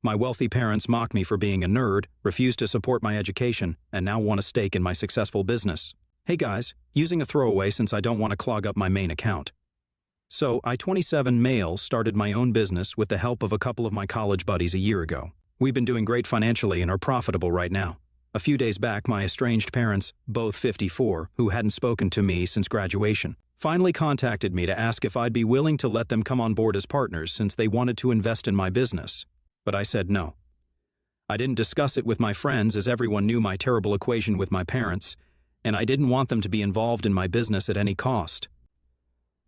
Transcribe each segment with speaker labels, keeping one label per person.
Speaker 1: My wealthy parents mock me for being a nerd, refuse to support my education, and now want a stake in my successful business. Hey guys, using a throwaway since I don't want to clog up my main account. So, I, 27 male, started my own business with the help of a couple of my college buddies a year ago. We've been doing great financially and are profitable right now. A few days back, my estranged parents, both 54, who hadn't spoken to me since graduation, finally contacted me to ask if I'd be willing to let them come on board as partners since they wanted to invest in my business. But I said no. I didn't discuss it with my friends as everyone knew my terrible equation with my parents, and I didn't want them to be involved in my business at any cost.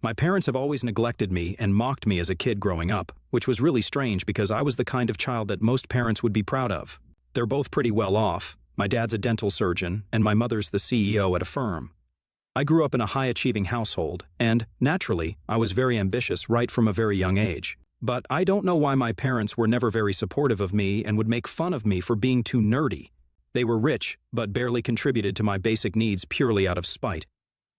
Speaker 1: My parents have always neglected me and mocked me as a kid growing up, which was really strange because I was the kind of child that most parents would be proud of. They're both pretty well off. My dad's a dental surgeon, and my mother's the CEO at a firm. I grew up in a high-achieving household, and, naturally, I was very ambitious right from a very young age. But I don't know why my parents were never very supportive of me and would make fun of me for being too nerdy. They were rich, but barely contributed to my basic needs purely out of spite.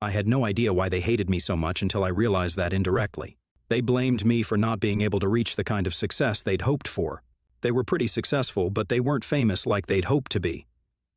Speaker 1: I had no idea why they hated me so much until I realized that indirectly. They blamed me for not being able to reach the kind of success they'd hoped for. They were pretty successful, but they weren't famous like they'd hoped to be.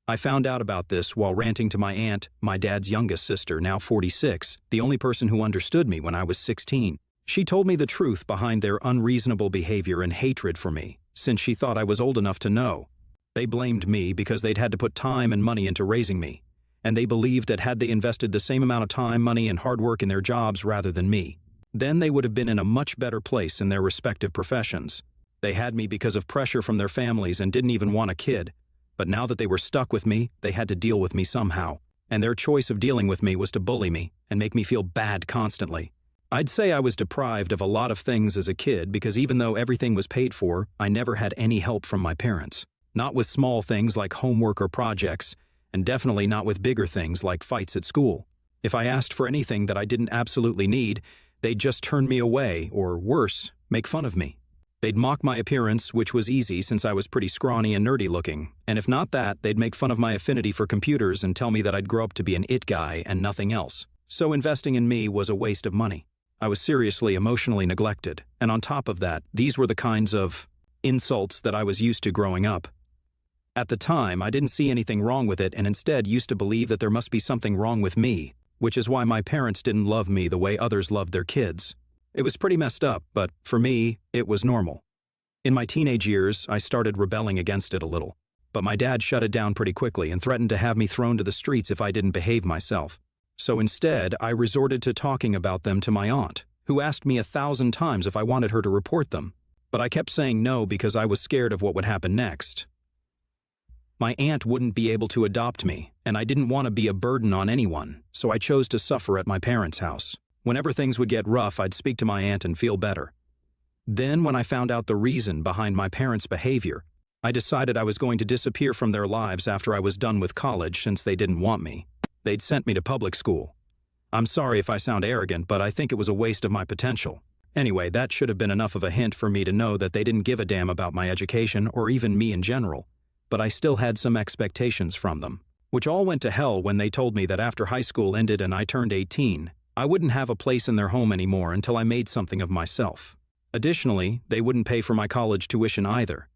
Speaker 1: I found out about this while ranting to my aunt, my dad's youngest sister, now 46, the only person who understood me when I was 16. She told me the truth behind their unreasonable behavior and hatred for me, since she thought I was old enough to know. They blamed me because they'd had to put time and money into raising me, and they believed that had they invested the same amount of time, money, and hard work in their jobs rather than me, then they would have been in a much better place in their respective professions. They had me because of pressure from their families and didn't even want a kid, but now that they were stuck with me, they had to deal with me somehow, and their choice of dealing with me was to bully me and make me feel bad constantly. I'd say I was deprived of a lot of things as a kid because even though everything was paid for, I never had any help from my parents. Not with small things like homework or projects, and definitely not with bigger things like fights at school. If I asked for anything that I didn't absolutely need, they'd just turn me away, or worse, make fun of me. They'd mock my appearance, which was easy since I was pretty scrawny and nerdy looking, and if not that, they'd make fun of my affinity for computers and tell me that I'd grow up to be an it guy and nothing else. So investing in me was a waste of money. I was seriously emotionally neglected, and on top of that, these were the kinds of insults that I was used to growing up. At the time, I didn't see anything wrong with it and instead used to believe that there must be something wrong with me, which is why my parents didn't love me the way others loved their kids. It was pretty messed up, but for me, it was normal. In my teenage years, I started rebelling against it a little, but my dad shut it down pretty quickly and threatened to have me thrown to the streets if I didn't behave myself. So instead, I resorted to talking about them to my aunt, who asked me 1,000 times if I wanted her to report them, but I kept saying no because I was scared of what would happen next. My aunt wouldn't be able to adopt me, and I didn't want to be a burden on anyone, so I chose to suffer at my parents' house. Whenever things would get rough, I'd speak to my aunt and feel better. Then, when I found out the reason behind my parents' behavior, I decided I was going to disappear from their lives after I was done with college since they didn't want me. They'd sent me to public school. I'm sorry if I sound arrogant, but I think it was a waste of my potential. Anyway, that should have been enough of a hint for me to know that they didn't give a damn about my education or even me in general, but I still had some expectations from them, which all went to hell when they told me that after high school ended and I turned 18, I wouldn't have a place in their home anymore until I made something of myself. Additionally, they wouldn't pay for my college tuition either.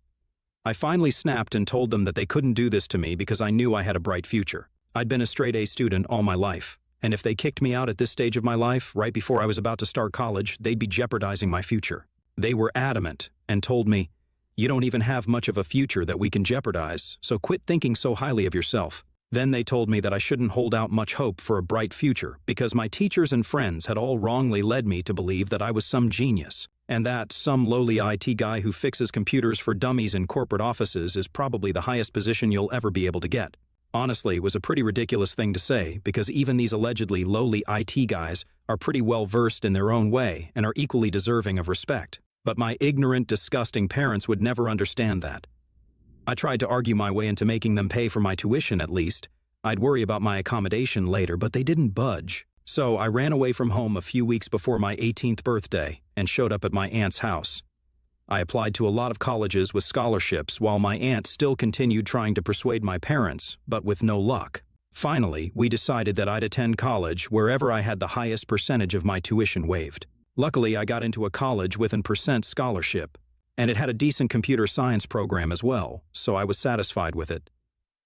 Speaker 1: I finally snapped and told them that they couldn't do this to me because I knew I had a bright future. I'd been a straight-A student all my life, and if they kicked me out at this stage of my life, right before I was about to start college, they'd be jeopardizing my future. They were adamant and told me, "You don't even have much of a future that we can jeopardize, so quit thinking so highly of yourself." Then they told me that I shouldn't hold out much hope for a bright future because my teachers and friends had all wrongly led me to believe that I was some genius, and that some lowly IT guy who fixes computers for dummies in corporate offices is probably the highest position you'll ever be able to get. Honestly, it was a pretty ridiculous thing to say because even these allegedly lowly IT guys are pretty well versed in their own way and are equally deserving of respect. But my ignorant, disgusting parents would never understand that. I tried to argue my way into making them pay for my tuition at least. I'd worry about my accommodation later, but they didn't budge. So I ran away from home a few weeks before my 18th birthday and showed up at my aunt's house. I applied to a lot of colleges with scholarships while my aunt still continued trying to persuade my parents, but with no luck. Finally, we decided that I'd attend college wherever I had the highest percentage of my tuition waived. Luckily, I got into a college with an percent scholarship. And it had a decent computer science program as well, so I was satisfied with it.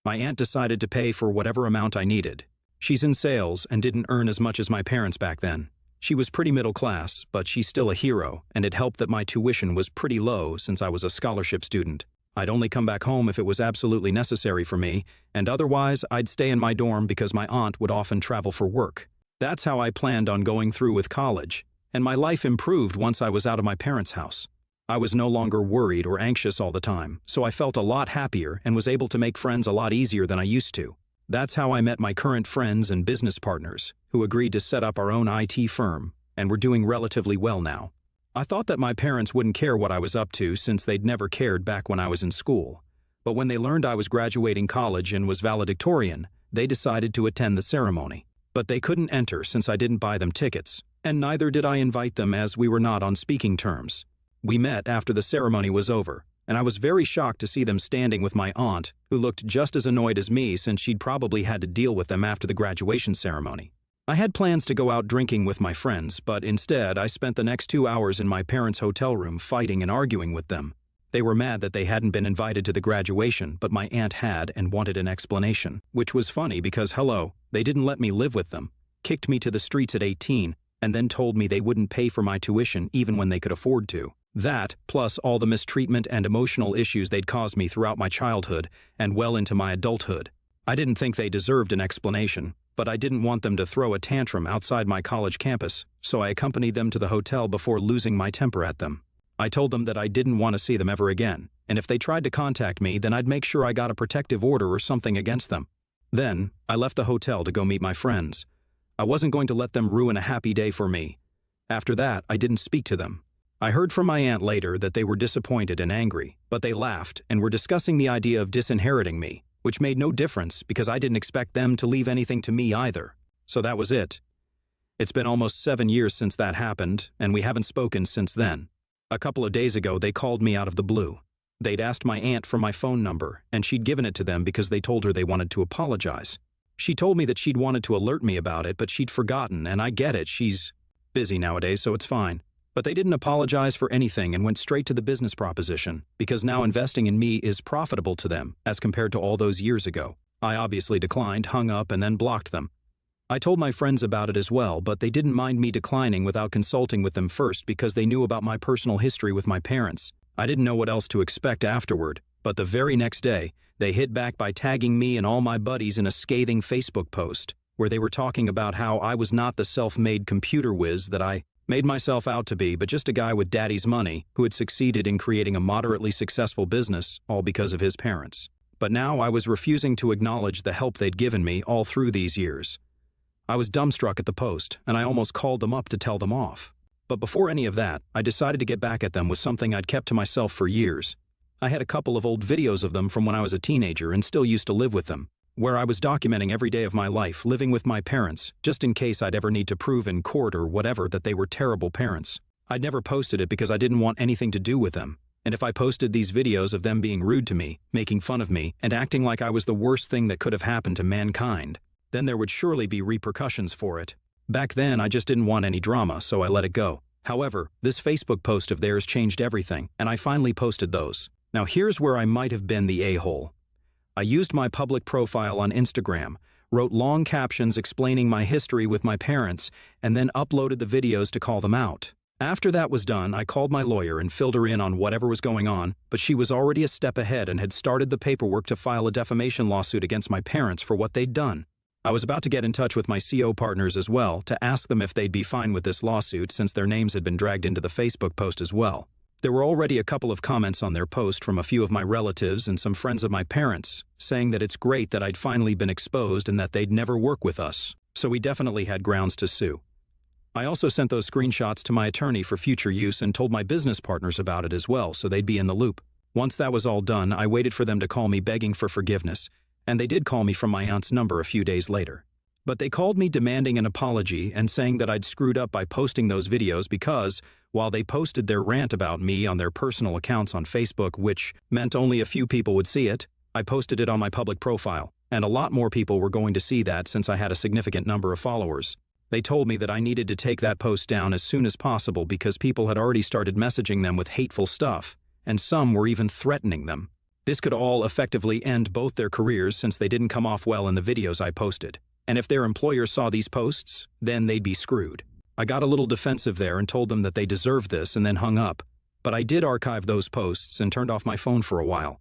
Speaker 1: My aunt decided to pay for whatever amount I needed. She's in sales and didn't earn as much as my parents back then. She was pretty middle class, but she's still a hero, and it helped that my tuition was pretty low since I was a scholarship student. I'd only come back home if it was absolutely necessary for me, and otherwise I'd stay in my dorm because my aunt would often travel for work. That's how I planned on going through with college, and my life improved once I was out of my parents' house. I was no longer worried or anxious all the time, so I felt a lot happier and was able to make friends a lot easier than I used to. That's how I met my current friends and business partners, who agreed to set up our own IT firm, and we're doing relatively well now. I thought that my parents wouldn't care what I was up to since they'd never cared back when I was in school. But when they learned I was graduating college and was valedictorian, they decided to attend the ceremony. But they couldn't enter since I didn't buy them tickets, and neither did I invite them as we were not on speaking terms. We met after the ceremony was over, and I was very shocked to see them standing with my aunt, who looked just as annoyed as me since she'd probably had to deal with them after the graduation ceremony. I had plans to go out drinking with my friends, but instead I spent the next 2 hours in my parents' hotel room fighting and arguing with them. They were mad that they hadn't been invited to the graduation, but my aunt had and wanted an explanation, which was funny because, hello, they didn't let me live with them, kicked me to the streets at 18, and then told me they wouldn't pay for my tuition even when they could afford to. That, plus all the mistreatment and emotional issues they'd caused me throughout my childhood and well into my adulthood. I didn't think they deserved an explanation, but I didn't want them to throw a tantrum outside my college campus, so I accompanied them to the hotel before losing my temper at them. I told them that I didn't want to see them ever again, and if they tried to contact me, then I'd make sure I got a protective order or something against them. Then, I left the hotel to go meet my friends. I wasn't going to let them ruin a happy day for me. After that, I didn't speak to them. I heard from my aunt later that they were disappointed and angry, but they laughed and were discussing the idea of disinheriting me, which made no difference because I didn't expect them to leave anything to me either. So that was it. It's been almost 7 years since that happened, and we haven't spoken since then. A couple of days ago, they called me out of the blue. They'd asked my aunt for my phone number, and she'd given it to them because they told her they wanted to apologize. She told me that she'd wanted to alert me about it, but she'd forgotten, and I get it, she's busy nowadays, so it's fine. But they didn't apologize for anything and went straight to the business proposition, because now investing in me is profitable to them, as compared to all those years ago. I obviously declined, hung up, and then blocked them. I told my friends about it as well, but they didn't mind me declining without consulting with them first because they knew about my personal history with my parents. I didn't know what else to expect afterward, but the very next day, they hit back by tagging me and all my buddies in a scathing Facebook post, where they were talking about how I was not the self-made computer whiz that I made myself out to be, but just a guy with daddy's money who had succeeded in creating a moderately successful business, all because of his parents. But now I was refusing to acknowledge the help they'd given me all through these years. I was dumbstruck at the post, and I almost called them up to tell them off. But before any of that, I decided to get back at them with something I'd kept to myself for years. I had a couple of old videos of them from when I was a teenager and still used to live with them, where I was documenting every day of my life living with my parents, just in case I'd ever need to prove in court or whatever that they were terrible parents. I'd never posted it because I didn't want anything to do with them, and if I posted these videos of them being rude to me, making fun of me, and acting like I was the worst thing that could have happened to mankind, then there would surely be repercussions for it. Back then, I just didn't want any drama, so I let it go. However, this Facebook post of theirs changed everything, and I finally posted those. Now here's where I might have been the a-hole. I used my public profile on Instagram, wrote long captions explaining my history with my parents, and then uploaded the videos to call them out. After that was done, I called my lawyer and filled her in on whatever was going on, but she was already a step ahead and had started the paperwork to file a defamation lawsuit against my parents for what they'd done. I was about to get in touch with my CO partners as well to ask them if they'd be fine with this lawsuit since their names had been dragged into the Facebook post as well. There were already a couple of comments on their post from a few of my relatives and some friends of my parents, saying that it's great that I'd finally been exposed and that they'd never work with us, so we definitely had grounds to sue. I also sent those screenshots to my attorney for future use and told my business partners about it as well, so they'd be in the loop. Once that was all done, I waited for them to call me begging for forgiveness, and they did call me from my aunt's number a few days later. But they called me demanding an apology and saying that I'd screwed up by posting those videos because, while they posted their rant about me on their personal accounts on Facebook, which meant only a few people would see it, I posted it on my public profile, and a lot more people were going to see that since I had a significant number of followers. They told me that I needed to take that post down as soon as possible because people had already started messaging them with hateful stuff, and some were even threatening them. This could all effectively end both their careers since they didn't come off well in the videos I posted. And if their employer saw these posts, then they'd be screwed. I got a little defensive there and told them that they deserved this and then hung up. But I did archive those posts and turned off my phone for a while.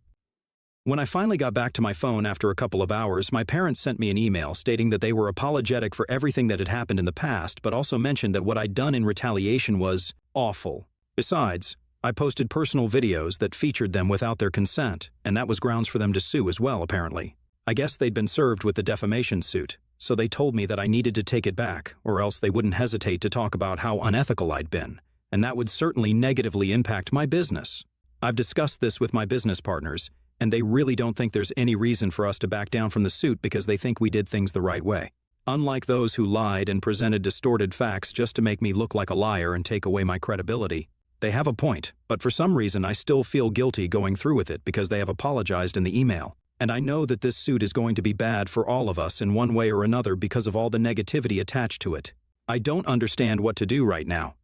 Speaker 1: When I finally got back to my phone after a couple of hours, my parents sent me an email stating that they were apologetic for everything that had happened in the past, but also mentioned that what I'd done in retaliation was awful. Besides, I posted personal videos that featured them without their consent, and that was grounds for them to sue as well, apparently. I guess they'd been served with the defamation suit, so they told me that I needed to take it back, or else they wouldn't hesitate to talk about how unethical I'd been, and that would certainly negatively impact my business. I've discussed this with my business partners, and they really don't think there's any reason for us to back down from the suit because they think we did things the right way. Unlike those who lied and presented distorted facts just to make me look like a liar and take away my credibility, they have a point, but for some reason I still feel guilty going through with it because they have apologized in the email. And I know that this suit is going to be bad for all of us in one way or another because of all the negativity attached to it. I don't understand what to do right now.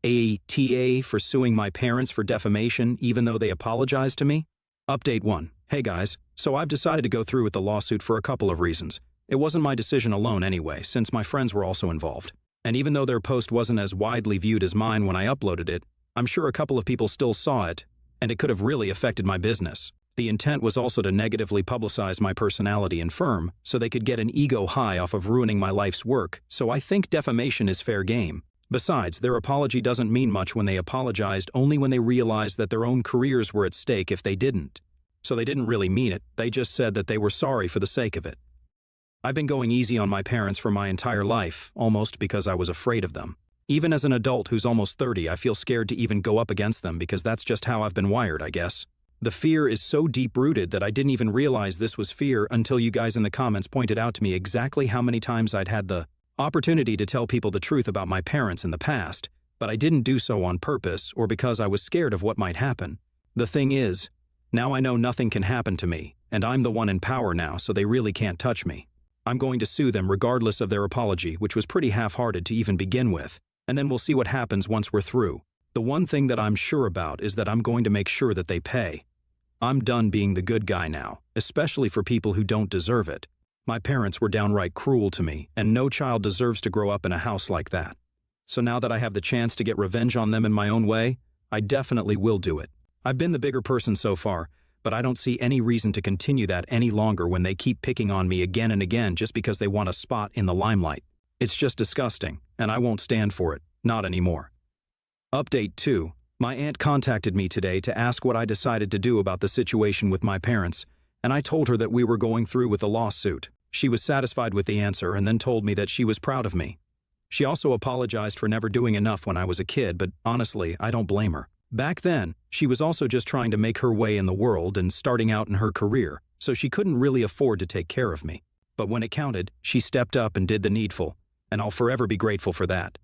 Speaker 1: ATA for suing my parents for defamation even though they apologized to me? Update 1. Hey guys, so I've decided to go through with the lawsuit for a couple of reasons. It wasn't my decision alone anyway, since my friends were also involved. And even though their post wasn't as widely viewed as mine when I uploaded it, I'm sure a couple of people still saw it, and it could have really affected my business. The intent was also to negatively publicize my personality and firm, so they could get an ego high off of ruining my life's work, so I think defamation is fair game. Besides, their apology doesn't mean much when they apologized only when they realized that their own careers were at stake if they didn't. So they didn't really mean it, they just said that they were sorry for the sake of it. I've been going easy on my parents for my entire life, almost because I was afraid of them. Even as an adult who's almost 30, I feel scared to even go up against them because that's just how I've been wired, I guess. The fear is so deep-rooted that I didn't even realize this was fear until you guys in the comments pointed out to me exactly how many times I'd had the opportunity to tell people the truth about my parents in the past, but I didn't do so on purpose or because I was scared of what might happen. The thing is, now I know nothing can happen to me, and I'm the one in power now, so they really can't touch me. I'm going to sue them regardless of their apology, which was pretty half-hearted to even begin with, and then we'll see what happens once we're through. The one thing that I'm sure about is that I'm going to make sure that they pay. I'm done being the good guy now, especially for people who don't deserve it. My parents were downright cruel to me, and no child deserves to grow up in a house like that. So now that I have the chance to get revenge on them in my own way, I definitely will do it. I've been the bigger person so far, but I don't see any reason to continue that any longer when they keep picking on me again and again just because they want a spot in the limelight. It's just disgusting, and I won't stand for it, not anymore. Update 2. My aunt contacted me today to ask what I decided to do about the situation with my parents, and I told her that we were going through with the lawsuit. She was satisfied with the answer and then told me that she was proud of me. She also apologized for never doing enough when I was a kid, but honestly, I don't blame her. Back then, she was also just trying to make her way in the world and starting out in her career, so she couldn't really afford to take care of me. But when it counted, she stepped up and did the needful, and I'll forever be grateful for that.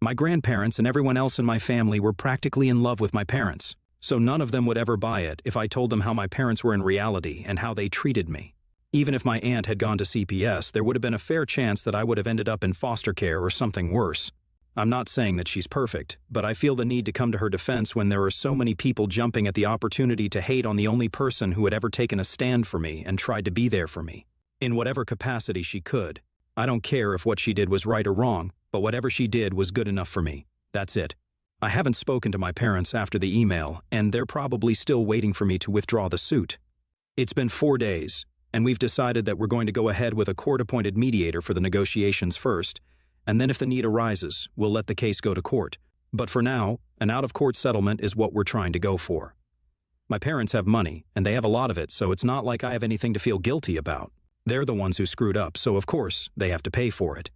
Speaker 1: My grandparents and everyone else in my family were practically in love with my parents, so none of them would ever buy it if I told them how my parents were in reality and how they treated me. Even if my aunt had gone to CPS, there would have been a fair chance that I would have ended up in foster care or something worse. I'm not saying that she's perfect, but I feel the need to come to her defense when there are so many people jumping at the opportunity to hate on the only person who had ever taken a stand for me and tried to be there for me, in whatever capacity she could. I don't care if what she did was right or wrong, but whatever she did was good enough for me. That's it. I haven't spoken to my parents after the email, and they're probably still waiting for me to withdraw the suit. It's been 4 days, and we've decided that we're going to go ahead with a court-appointed mediator for the negotiations first, and then if the need arises, we'll let the case go to court. But for now, an out-of-court settlement is what we're trying to go for. My parents have money, and they have a lot of it, so it's not like I have anything to feel guilty about. They're the ones who screwed up, so of course, they have to pay for it.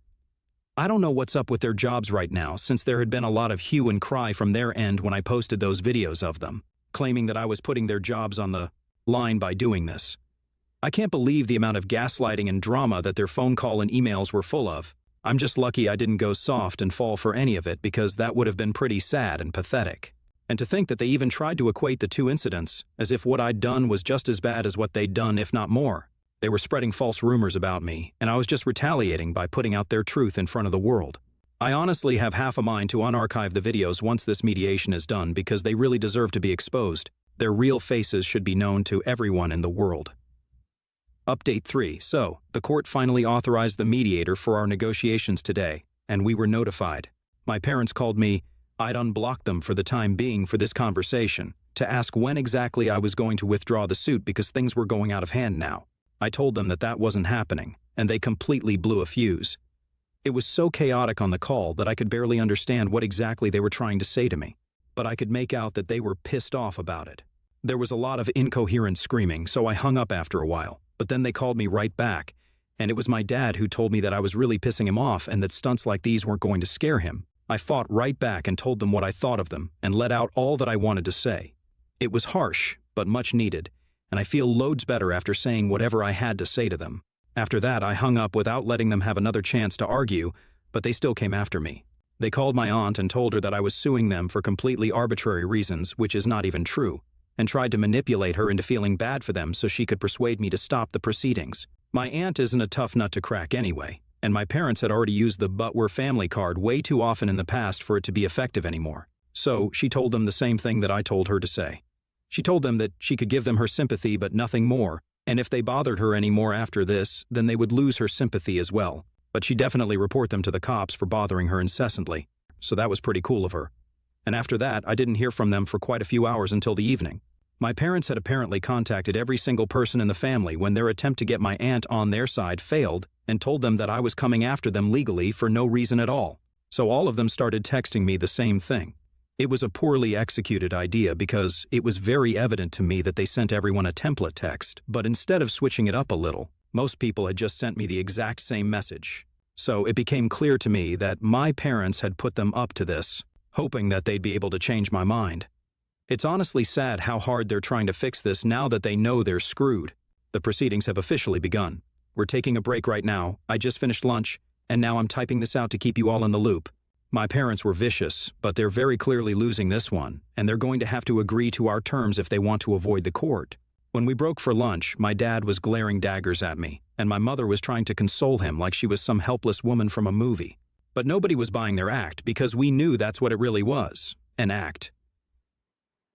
Speaker 1: I don't know what's up with their jobs right now, since there had been a lot of hue and cry from their end when I posted those videos of them, claiming that I was putting their jobs on the line by doing this. I can't believe the amount of gaslighting and drama that their phone call and emails were full of. I'm just lucky I didn't go soft and fall for any of it because that would have been pretty sad and pathetic. And to think that they even tried to equate the two incidents, as if what I'd done was just as bad as what they'd done, if not more. They were spreading false rumors about me, and I was just retaliating by putting out their truth in front of the world. I honestly have half a mind to unarchive the videos once this mediation is done because they really deserve to be exposed. Their real faces should be known to everyone in the world. Update 3. So, the court finally authorized the mediator for our negotiations today, and we were notified. My parents called me. I'd unblocked them for the time being for this conversation, to ask when exactly I was going to withdraw the suit because things were going out of hand now. I told them that that wasn't happening, and they completely blew a fuse. It was so chaotic on the call that I could barely understand what exactly they were trying to say to me, but I could make out that they were pissed off about it. There was a lot of incoherent screaming, so I hung up after a while, but then they called me right back, and it was my dad who told me that I was really pissing him off and that stunts like these weren't going to scare him. I fought right back and told them what I thought of them and let out all that I wanted to say. It was harsh, but much needed, and I feel loads better after saying whatever I had to say to them. After that, I hung up without letting them have another chance to argue, but they still came after me. They called my aunt and told her that I was suing them for completely arbitrary reasons, which is not even true, and tried to manipulate her into feeling bad for them so she could persuade me to stop the proceedings. My aunt isn't a tough nut to crack anyway, and my parents had already used the "but we're family" card way too often in the past for it to be effective anymore. So she told them the same thing that I told her to say. She told them that she could give them her sympathy but nothing more, and if they bothered her anymore after this, then they would lose her sympathy as well. But she'd definitely report them to the cops for bothering her incessantly, so that was pretty cool of her. And after that, I didn't hear from them for quite a few hours until the evening. My parents had apparently contacted every single person in the family when their attempt to get my aunt on their side failed and told them that I was coming after them legally for no reason at all. So all of them started texting me the same thing. It was a poorly executed idea because it was very evident to me that they sent everyone a template text, but instead of switching it up a little, most people had just sent me the exact same message. So it became clear to me that my parents had put them up to this, hoping that they'd be able to change my mind. It's honestly sad how hard they're trying to fix this now that they know they're screwed. The proceedings have officially begun. We're taking a break right now. I just finished lunch, and now I'm typing this out to keep you all in the loop. My parents were vicious, but they're very clearly losing this one, and they're going to have to agree to our terms if they want to avoid the court. When we broke for lunch, my dad was glaring daggers at me, and my mother was trying to console him like she was some helpless woman from a movie. But nobody was buying their act because we knew that's what it really was, an act.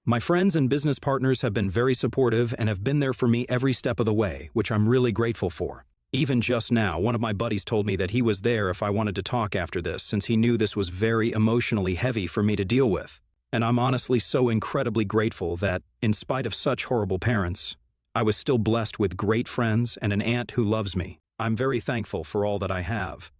Speaker 1: My friends and business partners have been very supportive and have been there for me every step of the way, which I'm really grateful for. Even just now, one of my buddies told me that he was there if I wanted to talk after this, since he knew this was very emotionally heavy for me to deal with. And I'm honestly so incredibly grateful that, in spite of such horrible parents, I was still blessed with great friends and an aunt who loves me. I'm very thankful for all that I have.